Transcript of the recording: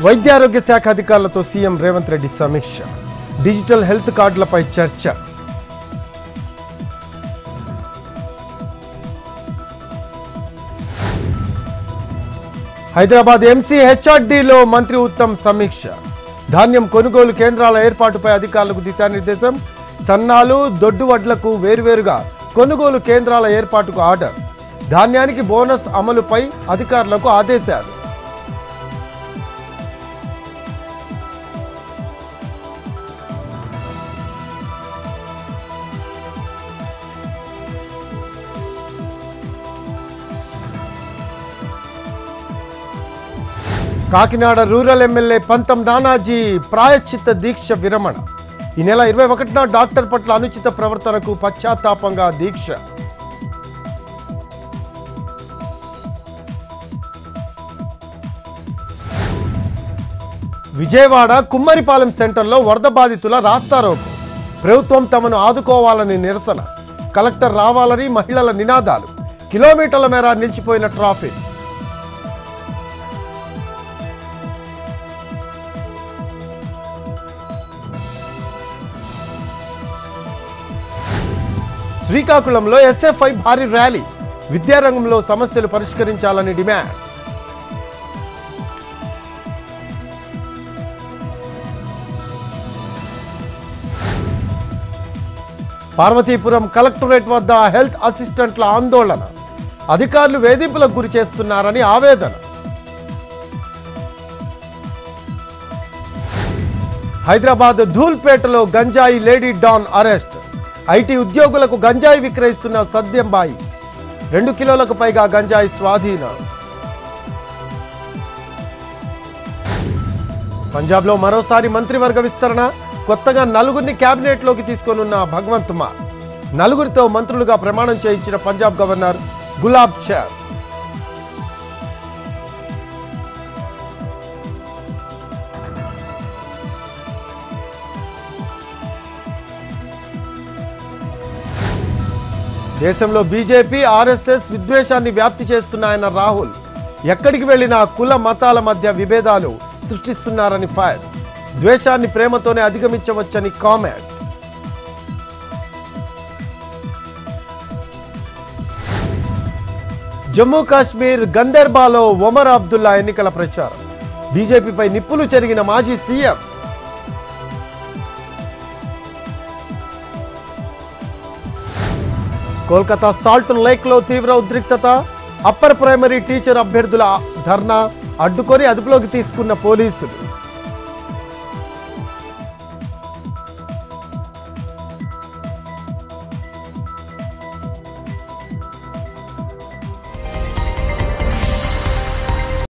వైద్యారోగ్య శాఖ అధికారులతో సీఎం రేవంత్ రెడ్డి సమీక్ష. డిజిటల్ హెల్త్ కార్డులపై చర్చ. హైదరాబాద్ ఎంసీహెచ్ఆర్డీలో మంత్రి ఉత్తమ్ సమీక్ష. ధాన్యం కొనుగోలు కేంద్రాల ఏర్పాటుపై అధికారులకు దిశానిర్దేశం. సన్నాలు, దొడ్డు వడ్లకు వేర్వేరుగా కొనుగోలు కేంద్రాల ఏర్పాటుకు ఆర్డర్. ధాన్యానికి బోనస్ అమలుపై అధికారులకు ఆదేశాలు. కాకినాడ రూరల్ ఎమ్మెల్యే పంతం నానాజీ ప్రాయశ్చిత్త దీక్ష విరమణ. ఈ నెల 21న డాక్టర్ పట్ల అనుచిత ప్రవర్తనకు పశ్చాత్తాపంగా దీక్ష. విజయవాడ కుమ్మరిపాలెం సెంటర్లో వరద బాధితుల రాస్తారోకో. ప్రభుత్వం తమను ఆదుకోవాలని నిరసన. కలెక్టర్ రావాలని మహిళల నినాదాలు. కిలోమీటర్ల మేర నిలిచిపోయిన ట్రాఫిక్. శ్రీకాకుళంలో ఎస్ఎఫ్ఐ భారీ ర్యాలీ. విద్యారంగంలో సమస్యలు పరిష్కరించాలని డిమాండ్. పార్వతీపురం కలెక్టరేట్ వద్ద హెల్త్ అసిస్టెంట్ల ఆందోళన. అధికారులు వేధింపులకు గురి చేస్తున్నారని ఆవేదన. హైదరాబాద్ ధూల్పేటలో గంజాయి లేడీ డాన్ అరెస్ట్. ఐటీ ఉద్యోగులకు గంజాయి విక్రయిస్తున్న సద్యంబాయి. 2 కిలోలకు పైగా గంజాయి స్వాధీనం. పంజాబ్లో మరోసారి మంత్రివర్గ విస్తరణ. కొత్తగా 4గురిని కేబినెట్లోకి తీసుకోనున్న భగవంత్ మాన్. 4గురితో మంత్రులుగా ప్రమాణం చేయించిన పంజాబ్ గవర్నర్ గులాబ్ చంద్. దేశంలో బీజేపీ, ఆర్ఎస్ఎస్ విద్వేషాన్ని వ్యాప్తి చేస్తున్నాయన్న రాహుల్. ఎక్కడికి వెళ్లినా కుల మతాల మధ్య విభేదాలు సృష్టిస్తున్నారని ఫైర్. ద్వేషాన్ని ప్రేమతోనే అధిగమించవచ్చని కామెంట్. జమ్మూ కాశ్మీర్ గందర్బాలో ఒమర్ అబ్దుల్లా ఎన్నికల ప్రచారం. బీజేపీపై నిప్పులు చెరిగిన మాజీ సీఎం. కోల్కతా సాల్ట్ లేక్లో తీవ్ర ఉద్రిక్తత. అప్పర్ ప్రైమరీ టీచర్ అభ్యర్థుల ధర్నా అడ్డుకొని అదుపులోకి తీసుకున్న పోలీసులు.